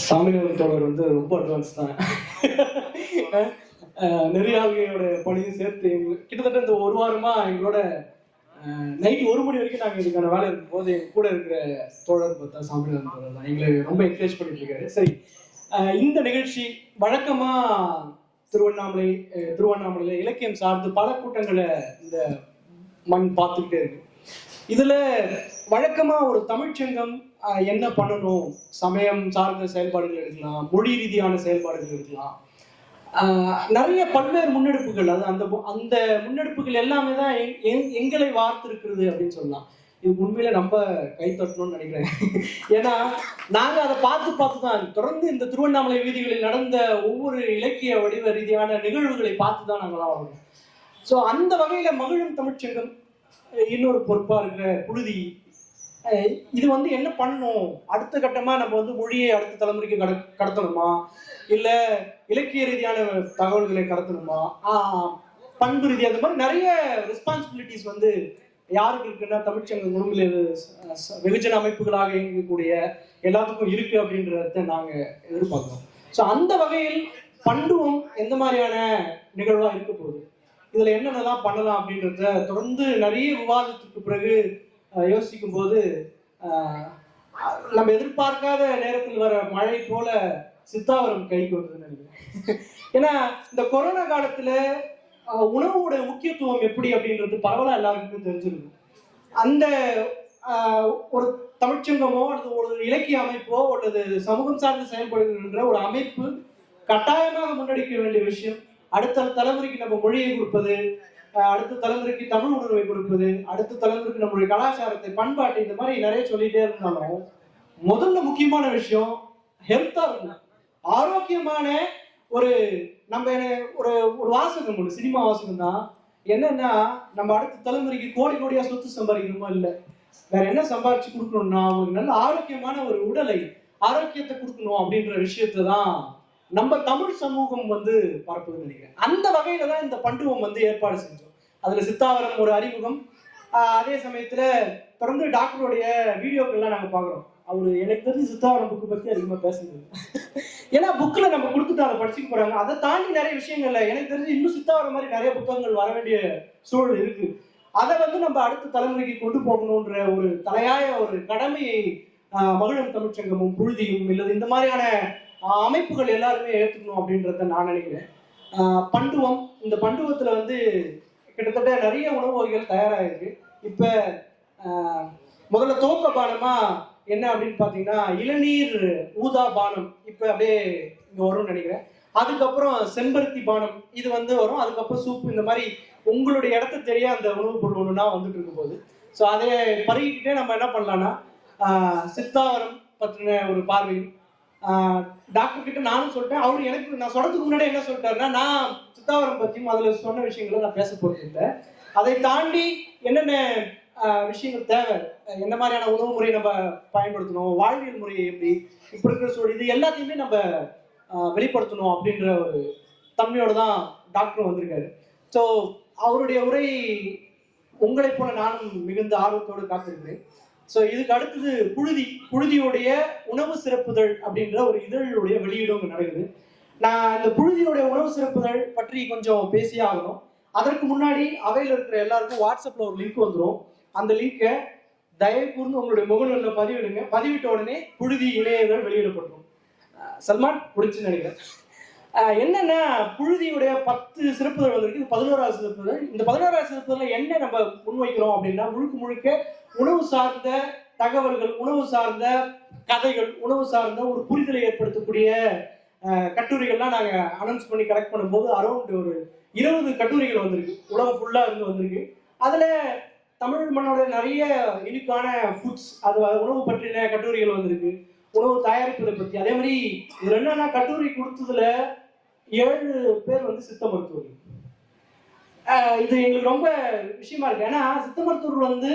சாமிநாதன் தோழர் வந்து ரொம்ப அட்வான்ஸ் தான். நெறியாள்கையோட பணியும் சேர்த்து கிட்டத்தட்ட இந்த ஒரு வாரமா எங்களோட நைட் 1 மணி வரைக்கும் நாங்கள் இதுக்கான வேலை இருக்கும் போது எங்க கூட இருக்கிற தோழர் பார்த்தா சாமிநாதன் தோழர் தான் எங்களை ரொம்ப என்கரேஜ் பண்ணிட்டு இருக்காரு. சரி, இந்த நிகழ்ச்சி வழக்கமா திருவண்ணாமலையில இலக்கியம் சார்ந்து பல கூட்டங்களை இந்த மண் பார்த்துக்கிட்டே இருக்கு. இதுல வழக்கமா ஒரு தமிழ்ச்சங்கம் என்ன பண்ணணும், சமயம் சார்ந்த செயல்பாடுகள் எடுக்கலாம், மொழி ரீதியான செயல்பாடுகள் எடுக்கலாம், நிறைய பல்வேறு முன்னெடுப்புகள். அது அந்த அந்த முன்னெடுப்புகள் எல்லாமே தான் எங்களை வார்த்திருக்கிறது அப்படின்னு சொல்லலாம். இது உண்மையில நம்ம கை தட்டணும்னு நினைக்கிறேன். ஏன்னா நாங்க அதை பார்த்து தான் தொடர்ந்து இந்த திருவண்ணாமலை வீதிகளில் நடந்த ஒவ்வொரு இலக்கிய வடிவ ரீதியான நிகழ்வுகளை பார்த்து தான் நாங்களாம் வரோம். ஸோ அந்த வகையில மகிழும் தமிழ்ச்சங்கம் இன்னொரு பொறுப்பா இருக்கிற புழுதி, இது வந்து என்ன பண்ணணும், அடுத்த கட்டமா நம்ம வந்து மொழியை அடுத்த தலைமுறைக்கு கடத்தணுமா, இல்ல இலக்கிய ரீதியான தகவல்களை கடத்தணுமா, பண்பு ரீதியாக அந்த மாதிரி நிறைய ரெஸ்பான்சிபிலிட்டிஸ் வந்து யாருக்கு இருக்குன்னா தமிழ்ச்சங்கங்களும் வெகுஜன அமைப்புகளாக இயங்கக்கூடிய எல்லாத்துக்கும் இருக்கு அப்படின்றத நாங்க எதிர்பார்க்கிறோம். ஸோ அந்த வகையில் பண்டுவம் எந்த மாதிரியான நிகழ்வா இருக்க போகுது, இதுல என்னென்னலாம் பண்ணலாம் அப்படின்றத தொடர்ந்து நிறைய விவாதத்துக்கு பிறகு யோசிக்கும் போது நம்ம எதிர்பார்க்காத நேரத்தில் வர மழை போல சித்தாவரம் கைக்கு வந்ததுன்னு நினைக்கிறேன். ஏன்னா இந்த கொரோனா காலத்துல உணவோட முக்கியத்துவம் எப்படி அப்படின்றது பரவலா எல்லாருக்குமே தெரிஞ்சிருக்கு. அந்த ஒரு தமிழ்ச்சங்கமோ அல்லது ஒரு இலக்கிய அமைப்போ அல்லது சமூகம் சார்ந்து செயல்படுகின்ற ஒரு அமைப்பு கட்டாயமாக முன்னெடுக்க வேண்டிய விஷயம், அடுத்த தலைமுறைக்கு நம்ம மொழியை கொடுப்பது, அடுத்த தலைமுறைக்கு தமிழ் உணர்வை கொடுப்பது, அடுத்த தலைமுறைக்கு நம்மளுடைய கலாச்சாரத்தை பண்பாட்டை இந்த மாதிரி நிறைய சொல்லிட்டே இருந்தாலும் முதல்ல முக்கியமான விஷயம் ஹெல்த்தா இருக்கணும், ஆரோக்கியமான ஒரு நம்ம ஒரு ஒரு வாசகம், ஒரு சினிமா வாசகம் தான் என்னன்னா, நம்ம அடுத்த தலைமுறைக்கு கோடியா சொத்து சம்பாதிக்கணுமா இல்லை, வேற என்ன சம்பாதிச்சு கொடுக்கணும்னா அவங்களுக்கு நல்ல ஆரோக்கியமான ஒரு உடலை ஆரோக்கியத்தை கொடுக்கணும் அப்படின்ற விஷயத்தை தான் நம்ம தமிழ் சமூகம் வந்து பரப்புதுன்னு நினைக்கிறேன். அந்த வகையில தான் இந்த பண்டுவம் வந்து ஏற்பாடு செஞ்சோம். அதுல சித்தாவரம் ஒரு அறிமுகம், அதே சமயத்துல தொடர்ந்து டாக்டருடைய வீடியோக்கள்லாம் நாங்க பாக்குறோம். அவரு எனக்கு தெரிஞ்சு சித்தாவரம் புக்கு பத்தி அதிகமா பேசுறது, ஏன்னா புக்ல நம்ம கொடுத்துட்டு அதை படிச்சுக்க போறாங்க. அதை தாண்டி நிறைய விஷயங்கள்ல எனக்கு தெரிஞ்சு இன்னும் சித்தாவரம் மாதிரி நிறைய புத்தகங்கள் வர வேண்டிய சூழல் இருக்கு. அதை வந்து நம்ம அடுத்த தலைமுறைக்கு கொண்டு போகணுன்ற ஒரு தலையாய ஒரு கடமையை மகிழும் தமிழ்ச்சங்கமும் புழுதியும் இல்லது இந்த மாதிரியான அமைப்புகள் எல்லாருமே ஏற்றுக்கணும் அப்படின்றத நான் நினைக்கிறேன். பண்டுவம், இந்த பண்டுவத்துல வந்து கிட்டத்தட்ட நிறைய உணவு வகைகள் தயாராகிருக்கு. இப்ப முதல்ல துவக்க பானமா என்ன அப்படின்னு பாத்தீங்கன்னா இளநீர் ஊதா பானம் இப்ப அப்படியே இங்க வரும்னு நினைக்கிறேன். அதுக்கப்புறம் செம்பருத்தி பானம் இது வந்து வரும். அதுக்கப்புறம் சூப், இந்த மாதிரி உங்களுடைய இடத்த தெரிய அந்த உணவு பொருள் ஒண்ணுனா வந்துட்டு இருக்கும் போது ஸோ அதை பருகிக்கிட்டே நம்ம என்ன பண்ணலாம்னா சித்தாவரம் பற்றின ஒரு பார்வையும் டாக்டர் கிட்ட நானும் சொல்லிட்டேன். அவரு எனக்கு நான் சொல்றதுக்கு முன்னாடி என்ன சொல்லிட்டாருன்னா, நான் சித்தாவரம் பத்தியும் அதுல சொன்ன விஷயங்களை நான் பேச போறது இல்லை, அதை தாண்டி என்னென்ன விஷயங்கள் தேவை, என்ன மாதிரியான உணவு முறையை நம்ம பயன்படுத்தணும், வாழ்வியல் முறையை எப்படி, இப்ப இருக்கிற சூழல், இது எல்லாத்தையுமே நம்ம வெளிப்படுத்தணும் அப்படின்ற ஒரு தன்மையோட தான் டாக்டர் வந்திருக்காரு. ஸோ அவருடைய உரை உங்களை போல நானும் மிகுந்த ஆர்வத்தோடு காத்திருக்கிறேன். ஸோ இதுக்கு அடுத்தது புழுதியுடைய உணவு சிறப்புதழ் அப்படின்ற ஒரு இதழுடைய வெளியீடு அங்கே நடக்குது. நான் இந்த புழுதியுடைய உணவு சிறப்புதழ் பற்றி கொஞ்சம் பேசியே ஆகணும். அதற்கு முன்னாடி அவையில் இருக்கிற எல்லாருக்கும் வாட்ஸ்அப்ல ஒரு லிங்க் வந்துடும். அந்த லிங்கை தயவு கூர்ந்து உங்களுடைய முகநூலில் பதிவிடுங்க. பதிவிட்ட உடனே புழுதி இணையங்கள் வெளியிடப்படும். சல்மான் முடிச்சுன்னு நினைக்கிறேன். என்னன்னா புழுதியுடைய 10 சிறப்புதழ் வந்திருக்கு, இது 11வது சிறப்புதழ். இந்த 11வது சிறப்புதழ் என்ன நம்ம முன்வைக்கிறோம் அப்படின்னா, முழுக்க உணவு சார்ந்த தகவல்கள், உணவு சார்ந்த கதைகள், உணவு சார்ந்த ஒரு புரிதலை ஏற்படுத்தக்கூடிய கட்டுரைகள்லாம் நாங்க அனௌன்ஸ் பண்ணி கலெக்ட் பண்ணும்போது அரௌண்ட் ஒரு 20 கட்டுரைகள் வந்திருக்கு, உலகம் ஃபுல்லா இருந்து வந்திருக்கு. அதுல தமிழ் மண்ணோட நிறைய யூனிக்கான ஃபுட்ஸ், அது உணவு பற்றின கட்டுரைகள் வந்திருக்கு, உணவு தயாரிப்பதை பத்தி. அதே மாதிரி இதுல என்னன்னா கட்டுரை கொடுத்ததுல 7 பேர் வந்து சித்த மருத்துவர்கள். இது எங்களுக்கு ரொம்ப விஷயமா இருக்கு. ஏன்னா சித்த மருத்துவர்கள் வந்து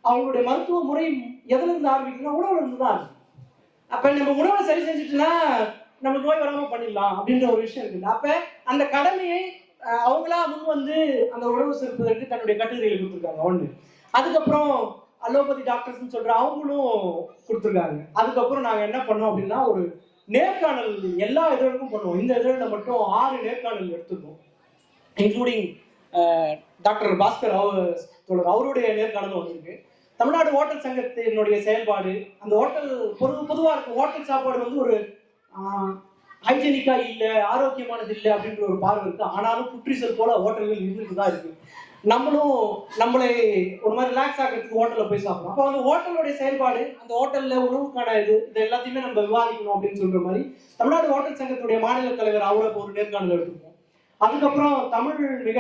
அவங்களுடைய மருத்துவ முறை எதுல இருந்து ஆரம்பிக்கணும், உணவுல இருந்து தான். அப்ப நம்ம உணவை சரி செஞ்சுட்டுனா நம்ம நோய் வராம பண்ணிடலாம் அப்படின்ற ஒரு விஷயம் இருக்குது. அப்ப அந்த கடமையை அவங்களா முன் வந்து அந்த உணவு சிறப்புதற்கு தன்னுடைய கட்டுரைகளை கொடுத்துருக்காங்க ஒண்ணு. அதுக்கப்புறம் அலோபதி டாக்டர்ஸ் சொல்ற அவங்களும் கொடுத்துருக்காங்க. அதுக்கப்புறம் நாங்க என்ன பண்ணோம் அப்படின்னா ஒரு நேர்காணல் எல்லா இதழுக்கும் பண்ணுவோம். இந்த இதழில் மட்டும் 6 நேர்காணல் எடுத்துருக்கோம், இன்க்ளூடிங் டாக்டர் பாஸ்கர் அவருடைய நேர்காணலும் வந்திருக்கு. தமிழ்நாடு ஹோட்டல் சங்கத்தினுடைய செயல்பாடு, அந்த ஹோட்டல் பொதுவாக இருக்கும், ஹோட்டல் சாப்பாடு வந்து ஒரு ஹைஜெனிக்கா இல்லை, ஆரோக்கியமானது இல்லை அப்படின்ற ஒரு பார்வை இருக்கு. ஆனாலும் புற்றீசல் போல ஹோட்டல்கள் இருந்துட்டு தான் இருக்கு. நம்மளை ஒரு மாதிரி ரிலாக்ஸ் ஆகிறதுக்கு ஹோட்டலில் போய் சாப்பிடணும். அப்போ வந்து ஹோட்டலுடைய செயல்பாடு, அந்த ஹோட்டலில் உணவுக்கான இது எல்லாத்தையுமே நம்ம விவாதிக்கணும் அப்படின்னு சொல்ற மாதிரி தமிழ்நாடு ஹோட்டல் சங்கத்துடைய மாநில தலைவர் அவரை ஒரு நேர்காணல் எடுத்துருக்கோம். அதுக்கப்புறம் தமிழ் மிக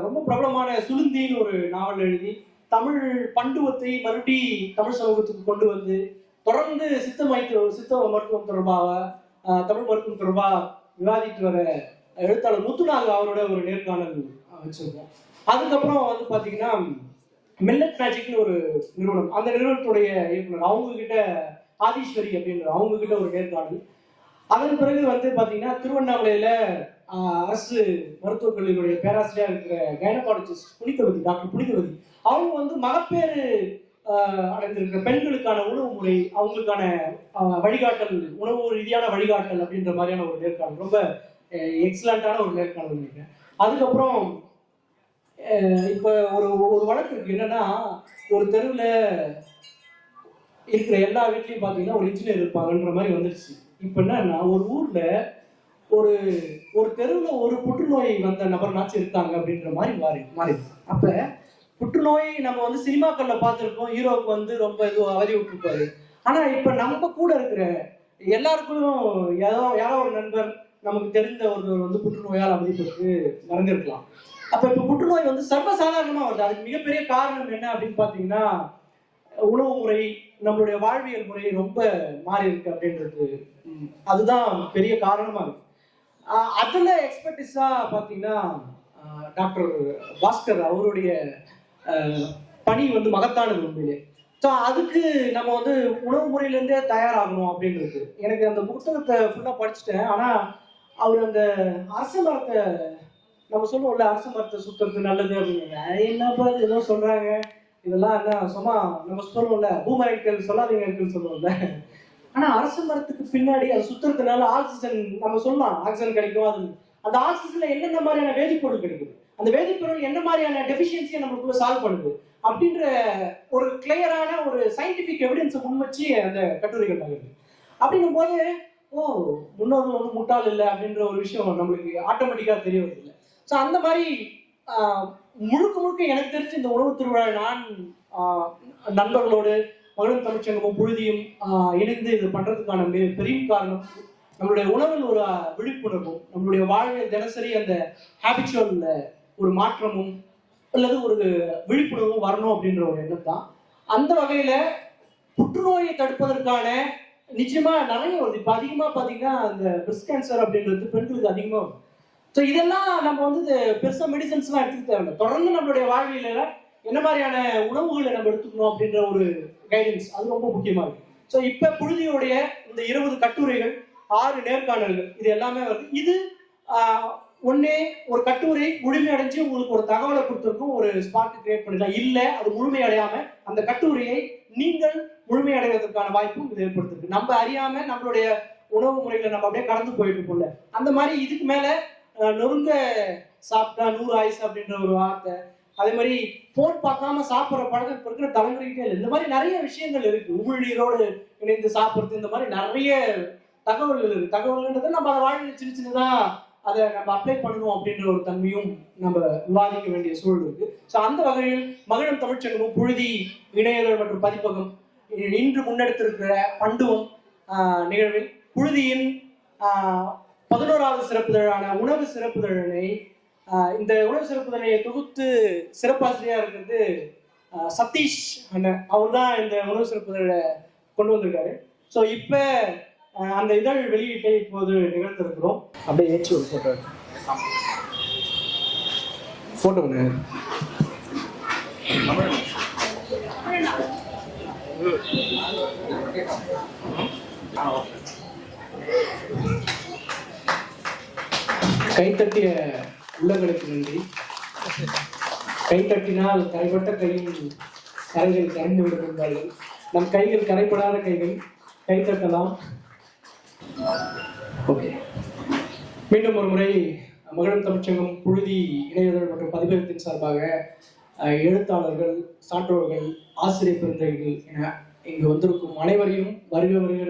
ரொம்ப பிரபலமான சுளுந்தின்னு ஒரு நாவல் எழுதி தமிழ் பண்டுவத்தை மறுபடி தமிழ் சமூகத்துக்கு கொண்டு வந்து தொடர்ந்து சித்த மருத்துவம் தொடர்பாக, தமிழ் மருத்துவம் தொடர்பாக விவாதித்து வர எழுத்தாளர் முத்துநாக அவரோட ஒரு நேர்காணல் வச்சிருக்கோம். அதுக்கப்புறம் வந்து பாத்தீங்கன்னா மில்லட் மேஜிக்னு ஒரு நிறுவனம், அந்த நிறுவனத்துடைய இயக்குனர் அவங்க கிட்ட ஆதீஸ்வரி அப்படின்ற அவங்க கிட்ட ஒரு நேர்காணல். அதன் பிறகு வந்து பாத்தீங்கன்னா திருவண்ணாமலையில அரசு மருத்துவக் கல்லூரியுடைய பேராசிரியர் இருக்கிற கைனகாலஜிஸ்ட் புனிதவதி, டாக்டர் புனிதவதி, அவங்க வந்து மகப்பேறு அடைந்திருக்கிற பெண்களுக்கான உணவு முறை, அவங்களுக்கான வழிகாட்டல், உணவு ரீதியான வழிகாட்டல் அப்படின்ற மாதிரியான ஒரு நேர்காணல், ரொம்ப எக்ஸலண்டான ஒரு நேர்காணல் நினைக்கிறேன். அதுக்கப்புறம் இப்ப ஒரு வழக்கு இருக்கு. என்னன்னா, ஒரு தெருவில் இருக்கிற எல்லா வீட்லையும் பாத்தீங்கன்னா ஒரு இன்ஜினியர் இருப்பாங்கன்ற மாதிரி வந்துருச்சு. இப்ப என்னன்னா, ஒரு ஊர்ல ஒரு தெருவில் ஒரு புற்றுநோய் வந்த நபர்னாச்சும் இருக்காங்க அப்படின்ற மாதிரி மாறி. அப்ப புற்றுநோய் நம்ம வந்து சினிமாக்கள்ல பார்த்துருக்கோம், ஹீரோவுக்கு வந்து ரொம்ப இதுவும் அவதி விட்டுருப்பாரு. ஆனா இப்ப நம்ம கூட இருக்கிற எல்லாருக்கும் யாரோ ஒரு நண்பர், நமக்கு தெரிந்த ஒருவர் வந்து புற்றுநோயால் அவதிப்பட்டு மறந்துருக்கலாம். அப்ப இப்ப புற்றுநோய் வந்து சர்வசாதாரணமா வருது. அதுக்கு மிகப்பெரிய காரணம் என்ன அப்படின்னு பாத்தீங்கன்னா, உணவு முறை, நம்மளுடைய வாழ்வியல் முறை ரொம்ப மாறி இருக்கு அப்படின்றது, அதுதான் பெரிய காரணமா இருக்கு. அதுல எக்ஸ்பர்டிஸா பாத்தீங்கன்னா டாக்டர் பாஸ்கர் அவருடைய பணி வந்து மகத்தானது உண்மையிலே. ஸோ அதுக்கு நம்ம வந்து உணவு முறையிலேருந்தே தயாராகணும் அப்படின்றது. எனக்கு அந்த புத்தகத்தை ஃபுல்லாக படிச்சுட்டேன். ஆனால் அவர் அந்த அரச மரத்தை, நம்ம சொல்லுவோம்ல அரச மரத்தை சுற்றுறது நல்லது அப்படின்னு, என்னப்பா ஏதோ சொல்கிறாங்க, இதெல்லாம் என்ன சும்மா நம்ம சொல்லுவோம்ல பூமரைக்கள் சொல்லாதீங்கன்னு சொல்லுவோம்ல. ஆனால் அரச மரத்துக்கு பின்னாடி அதை சுற்றுறதுனால ஆக்சிஜன், நம்ம சொல்லலாம் ஆக்சிஜன் கிடைக்கும். அது அந்த ஆக்சிஜன்ல என்னென்ன மாதிரியான வேதிப்பொருள் கிடைக்குது, அந்த வேதிப்பொருள் என்ன மாதிரியான டெஃபிஷியன்சியை நம்மளுக்குள்ள சால்வ் பண்ணுது அப்படின்ற ஒரு கிளியரான ஒரு சயின்டிபிக் எவிடன்ஸை முன் வச்சு அந்த கட்டுரைகள் ஆகுது. அப்படிங்கும் போது முன்னோர்கள் வந்து முட்டாள் இல்லை அப்படின்ற ஒரு விஷயம் நம்மளுக்கு ஆட்டோமேட்டிக்கா தெரிய வருது இல்லை. ஸோ அந்த மாதிரி முழுக்க எனக்கு தெரிஞ்சு இந்த உணவு திருவிழா நான் நண்பர்களோடு மகளிர் தமிழ்ச்சங்கமும் புழுதியும் இணைந்து இது பண்றதுக்கான பெரிய காரணம் நம்மளுடைய உணவில் ஒரு விழிப்புணர்வும், நம்மளுடைய வாழ்வில் தினசரி அந்த ஹேபிச்சுவல் ஒரு மாற்றமும் அல்லது ஒரு விழிப்புணர்வும் வரணும் அப்படின்ற ஒரு எண்ணம் தான். அந்த வகையில புற்றுநோயை தடுப்பதற்கான நிச்சயமா நிறைய வருது. இப்ப அதிகமா பாத்தீங்கன்னா அந்த பிரெஸ்ட் கேன்சர் அப்படின்றது பெண்களுக்கு அதிகமா வரும். ஸோ இதெல்லாம் நம்ம வந்து பெருசா மெடிசன்ஸ் எல்லாம் எடுத்துக்க தேவை. தொடர்ந்து நம்மளுடைய வாழ்வியல என்ன மாதிரியான உணவுகளை நம்ம எடுத்துக்கணும் அப்படின்ற ஒரு கைடன்ஸ், அது ரொம்ப முக்கியமா இருக்கு. ஸோ இப்ப புழுதியுடைய இந்த 20 கட்டுரைகள், 6 நேர்காணல்கள், இது எல்லாமே வருது. இது ஒன்னே ஒரு கட்டுரை முழுமையடைஞ்சு உங்களுக்கு ஒரு தகவலை கொடுத்துருக்கும், ஒரு ஸ்பாட் கிரியேட் பண்ணிடலாம். இல்லை அது முழுமையடையாம அந்த கட்டுரையை நீங்கள் முழுமையடைவதற்கான வாய்ப்பும் இது ஏற்படுத்திருக்கு. நம்ம அறியாம நம்மளுடைய உணவு முறைகளை நம்ம அப்படியே கடந்து போயிட்டு இருக்கோம்ல, அந்த மாதிரி இதுக்கு மேல நொறுங்க சாப்பிட்டா 100 ஆயுசு அப்படின்ற ஒரு வார்த்தை, அதே மாதிரி போன் பார்க்காம சாப்பிட்ற பழக்கம் இப்ப இருக்கிற தலைமுறைகிட்டே இல்லை. இந்த மாதிரி நிறைய விஷயங்கள் இருக்கு. உமிழ்நீரோடு இணைந்து சாப்பிட்றது, இந்த மாதிரி நிறைய தகவல்கள் இருக்கு. தகவல்ன்றது நம்ம அதை வாழ்வில் சின்னதா அதை நம்ம அப்ளை பண்ணணும் அப்படின்ற ஒரு தன்மையும் நம்ம விவாதிக்க வேண்டிய சூழல் இருக்கு. ஸோ அந்த வகையில் மகளிர் தமிழ்ச்சங்கமும் புழுதி இணையதழ் மற்றும் பதிப்பகம் இன்று முன்னெடுத்திருக்கிற பண்டுவம் நிகழ்வில் புழுதியின் 11வது சிறப்புதழான உணவு சிறப்புதழனை, இந்த உணவு சிறப்புதழனை தொகுத்து சிறப்பாசிரியா இருக்கிறது சதீஷ் அண்ணன், அவர் தான் இந்த உணவு சிறப்புதழை கொண்டு வந்திருக்காரு. ஸோ இப்போ அந்த இதழ் வெளியீட்டை இப்போது நிகழ்த்திருக்கிறோம். அப்படியே ஏற்றி ஒரு போட்டோ கைத்தட்டிய உள்ளங்களுக்கு நன்றி. கைத்தட்டினால் கரைப்பட்ட கையின் கரைகள் கரைந்து விடும் என்பார்கள். நம் கைகள் கரைப்படாத கைகள், கைத்தட்டலாம். ஓகே, மீண்டும் ஒரு முறை மகளிர் தமிழ்ச்சங்கம் புழுதி இணையதழ் மற்றும் பதிப்பகத்தின் சார்பாக எழுத்தாளர்கள், சான்றோர்கள், ஆசிரியர் பெருந்தகைகள் என இங்கு வந்திருக்கும் அனைவரையும் வருக வருக